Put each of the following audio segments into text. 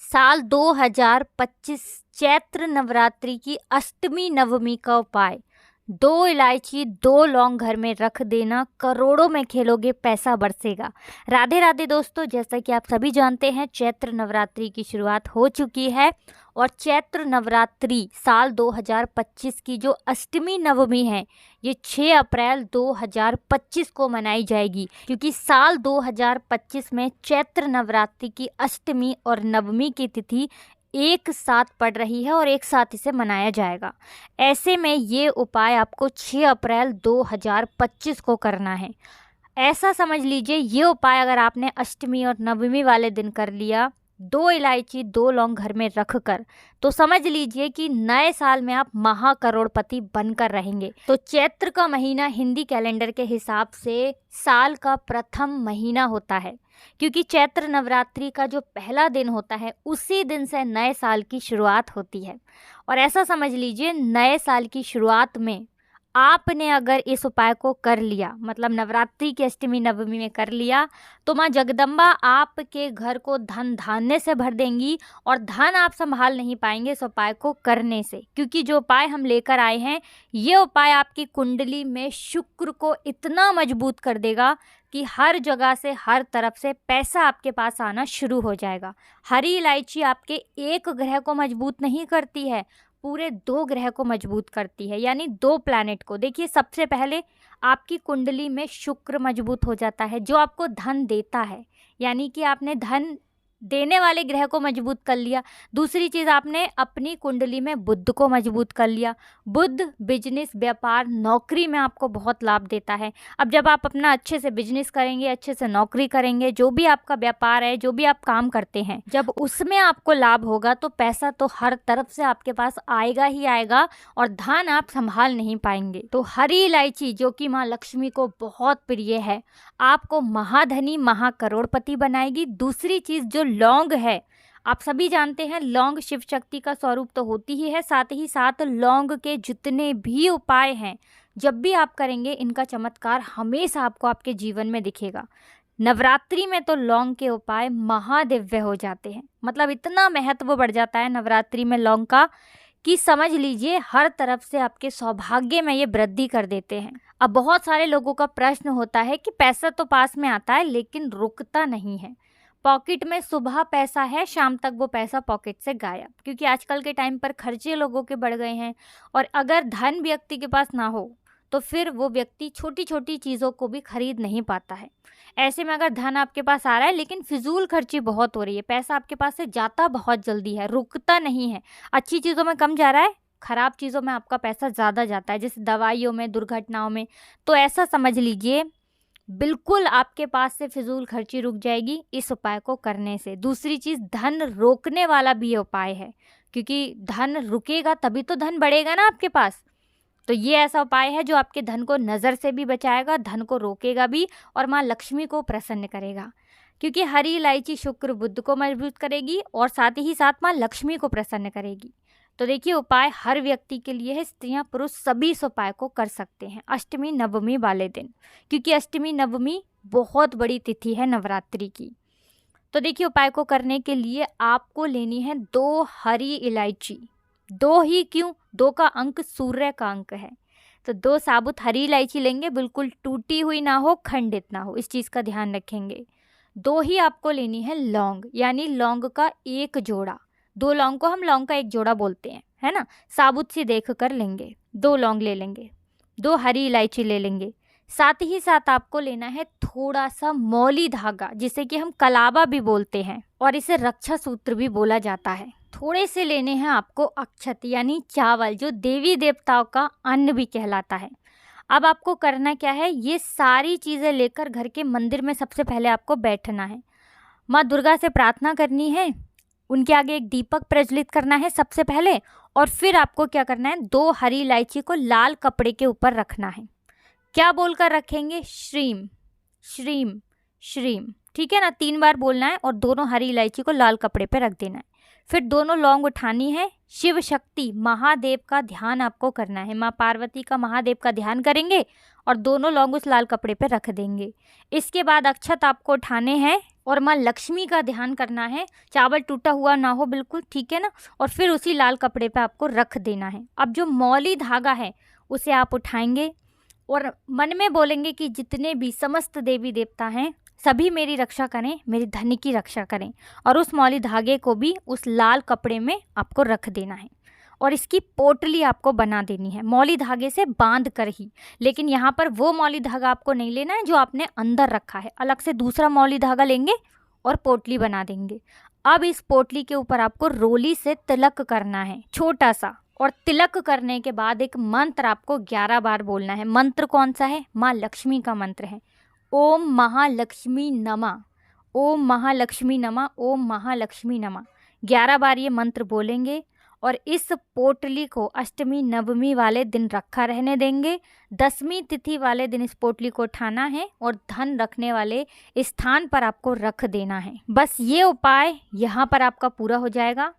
साल 2025 चैत्र नवरात्रि की अष्टमी नवमी का उपाय। 2 इलायची 2 लौंग घर में रख देना, करोड़ों में खेलोगे पैसा बरसेगा। राधे राधे दोस्तों, जैसा कि आप सभी जानते हैं चैत्र नवरात्रि की शुरुआत हो चुकी है और चैत्र नवरात्रि साल 2025 की जो अष्टमी नवमी है ये 6 अप्रैल 2025 को मनाई जाएगी, क्योंकि साल 2025 में चैत्र नवरात्रि की अष्टमी और नवमी की तिथि एक साथ पड़ रही है और एक साथ इसे मनाया जाएगा। ऐसे में ये उपाय आपको 6 अप्रैल 2025 को करना है। ऐसा समझ लीजिए, ये उपाय अगर आपने अष्टमी और नवमी वाले दिन कर लिया, 2 इलायची 2 लौंग घर में रख कर, तो समझ लीजिए कि नए साल में आप महाकरोड़पति बनकर रहेंगे। तो चैत्र का महीना हिंदी कैलेंडर के हिसाब से साल का प्रथम महीना होता है, क्योंकि चैत्र नवरात्रि का जो पहला दिन होता है उसी दिन से नए साल की शुरुआत होती है। और ऐसा समझ लीजिए, नए साल की शुरुआत में आपने अगर इस उपाय को कर लिया, मतलब नवरात्रि की अष्टमी नवमी में कर लिया, तो माँ जगदम्बा आपके घर को धन धान्य से भर देंगी और धन आप संभाल नहीं पाएंगे इस उपाय को करने से। क्योंकि जो उपाय हम लेकर आए हैं, ये उपाय आपकी कुंडली में शुक्र को इतना मजबूत कर देगा कि हर जगह से, हर तरफ से पैसा आपके पास आना शुरू हो जाएगा। हरी इलायची आपके एक ग्रह को मजबूत नहीं करती है, पूरे 2 ग्रह को मजबूत करती है, यानी 2 प्लैनेट को। देखिए, सबसे पहले आपकी कुंडली में शुक्र मजबूत हो जाता है, जो आपको धन देता है, यानी कि आपने धन देने वाले ग्रह को मजबूत कर लिया। दूसरी चीज़, आपने अपनी कुंडली में बुध को मजबूत कर लिया। बुध बिजनेस, व्यापार, नौकरी में आपको बहुत लाभ देता है। अब जब आप अपना अच्छे से बिजनेस करेंगे, अच्छे से नौकरी करेंगे, जो भी आपका व्यापार है, जो भी आप काम करते हैं, जब उसमें आपको लाभ होगा तो पैसा तो हर तरफ से आपके पास आएगा ही आएगा और धन आप संभाल नहीं पाएंगे। तो हरी इलायची, जो कि माँ लक्ष्मी को बहुत प्रिय है, आपको महाधनी महाकरोड़पति बनाएगी। दूसरी चीज़, जो लौंग है, आप सभी जानते हैं लौंग शिव शक्ति का स्वरूप तो होती ही है, साथ ही साथ लौंग के जितने भी उपाय हैं, जब भी आप करेंगे, इनका चमत्कार हमेशा आपको आपके जीवन में दिखेगा। नवरात्रि में तो लौंग के उपाय महादिव्य हो जाते हैं, मतलब इतना महत्व बढ़ जाता है नवरात्रि में लौंग का कि समझ लीजिए हर तरफ से आपके सौभाग्य में ये वृद्धि कर देते हैं। अब बहुत सारे लोगों का प्रश्न होता है कि पैसा तो पास में आता है लेकिन रुकता नहीं है। पॉकेट में सुबह पैसा है, शाम तक वो पैसा पॉकेट से गायब, क्योंकि आजकल के टाइम पर खर्चे लोगों के बढ़ गए हैं और अगर धन व्यक्ति के पास ना हो तो फिर वो व्यक्ति छोटी छोटी चीज़ों को भी खरीद नहीं पाता है। ऐसे में अगर धन आपके पास आ रहा है लेकिन फिजूल खर्ची बहुत हो रही है, पैसा आपके पास से जाता बहुत जल्दी है, रुकता नहीं है, अच्छी चीज़ों में कम जा रहा है, खराब चीज़ों में आपका पैसा ज़्यादा जाता है, जैसे दवाइयों में, दुर्घटनाओं में, तो ऐसा समझ लीजिए बिल्कुल आपके पास से फिजूल खर्ची रुक जाएगी इस उपाय को करने से। दूसरी चीज़, धन रोकने वाला भी ये उपाय है, क्योंकि धन रुकेगा तभी तो धन बढ़ेगा ना आपके पास। तो ये ऐसा उपाय है जो आपके धन को नज़र से भी बचाएगा, धन को रोकेगा भी और माँ लक्ष्मी को प्रसन्न करेगा, क्योंकि हरी इलायची शुक्र बुध को मजबूत करेगी और साथ ही साथ माँ लक्ष्मी को प्रसन्न करेगी। तो देखिए, उपाय हर व्यक्ति के लिए है, स्त्रियां पुरुष सभी इस उपाय को कर सकते हैं अष्टमी नवमी वाले दिन, क्योंकि अष्टमी नवमी बहुत बड़ी तिथि है नवरात्रि की। तो देखिए, उपाय को करने के लिए आपको लेनी है 2 हरी इलायची। 2 ही क्यों, 2 का अंक सूर्य का अंक है, तो 2 साबुत हरी इलायची लेंगे, बिल्कुल टूटी हुई ना हो, खंडित ना हो, इस चीज़ का ध्यान रखेंगे। 2 ही आपको लेनी है लौंग, यानी लौंग का एक जोड़ा। 2 लौंग को हम लौंग का एक जोड़ा बोलते हैं, है ना, साबुत सी देख कर लेंगे। 2 लौंग ले लेंगे, 2 हरी इलायची ले लेंगे, साथ ही साथ आपको लेना है थोड़ा सा मौली धागा, जिसे कि हम कलावा भी बोलते हैं और इसे रक्षा सूत्र भी बोला जाता है। थोड़े से लेने हैं आपको अक्षत, यानी चावल, जो देवी देवताओं का अन्न भी कहलाता है। अब आपको करना क्या है, ये सारी चीज़ें लेकर घर के मंदिर में सबसे पहले आपको बैठना है, माँ दुर्गा से प्रार्थना करनी है, उनके आगे एक दीपक प्रज्वलित करना है सबसे पहले, और फिर आपको क्या करना है, 2 हरी इलायची को लाल कपड़े के ऊपर रखना है। क्या बोलकर रखेंगे, श्रीम श्रीम श्रीम, ठीक है ना, 3 बार बोलना है और दोनों हरी इलायची को लाल कपड़े पे रख देना है। फिर दोनों लौंग उठानी है, शिव शक्ति महादेव का ध्यान आपको करना है। माँ पार्वती का महादेव का ध्यान करेंगे और दोनों लौंग उस लाल कपड़े पे रख देंगे। इसके बाद अक्षत आपको उठाने हैं और माँ लक्ष्मी का ध्यान करना है, चावल टूटा हुआ ना हो बिल्कुल, ठीक है ना, और फिर उसी लाल कपड़े पे आपको रख देना है। अब जो मौली धागा है उसे आप उठाएंगे और मन में बोलेंगे कि जितने भी समस्त देवी देवता हैं सभी मेरी रक्षा करें, मेरी धन की रक्षा करें, और उस मौली धागे को भी उस लाल कपड़े में आपको रख देना है और इसकी पोटली आपको बना देनी है मौली धागे से बांध कर ही। लेकिन यहाँ पर वो मौली धागा आपको नहीं लेना है जो आपने अंदर रखा है, अलग से दूसरा मौली धागा लेंगे और पोटली बना देंगे। अब इस पोटली के ऊपर आपको रोली से तिलक करना है छोटा सा, और तिलक करने के बाद एक मंत्र आपको 11 बार बोलना है। मंत्र कौन सा है? माँ लक्ष्मी का मंत्र है, ओम महालक्ष्मी नमः, ओम महालक्ष्मी नमः, ओम महालक्ष्मी नमः। 11 बार ये मंत्र बोलेंगे और इस पोटली को अष्टमी नवमी वाले दिन रखा रहने देंगे। 10वीं तिथि वाले दिन इस पोटली को उठाना है और धन रखने वाले स्थान पर आपको रख देना है। बस ये उपाय यहाँ पर आपका पूरा हो जाएगा।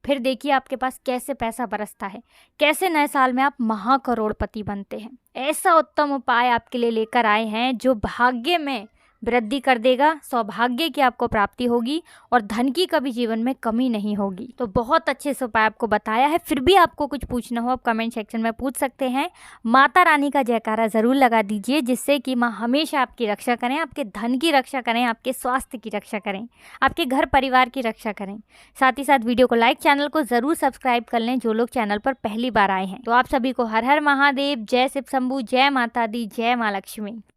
फिर देखिए आपके पास कैसे पैसा बरसता है, कैसे नए साल में आप महाकरोड़पति बनते हैं। ऐसा उत्तम उपाय आपके लिए लेकर आए हैं जो भाग्य में वृद्धि कर देगा, सौभाग्य की आपको प्राप्ति होगी और धन की कभी जीवन में कमी नहीं होगी। तो बहुत अच्छे से उपाय आपको बताया है। फिर भी आपको कुछ पूछना हो आप कमेंट सेक्शन में पूछ सकते हैं। माता रानी का जयकारा ज़रूर लगा दीजिए, जिससे कि माँ हमेशा आपकी रक्षा करें, आपके धन की रक्षा करें, आपके स्वास्थ्य की रक्षा करें, आपके घर परिवार की रक्षा करें। साथ ही साथ वीडियो को लाइक, चैनल को ज़रूर सब्सक्राइब कर लें जो लोग चैनल पर पहली बार आए हैं। तो आप सभी को हर हर महादेव, जय शिव शंभू, जय माता दी, जय माँ लक्ष्मी।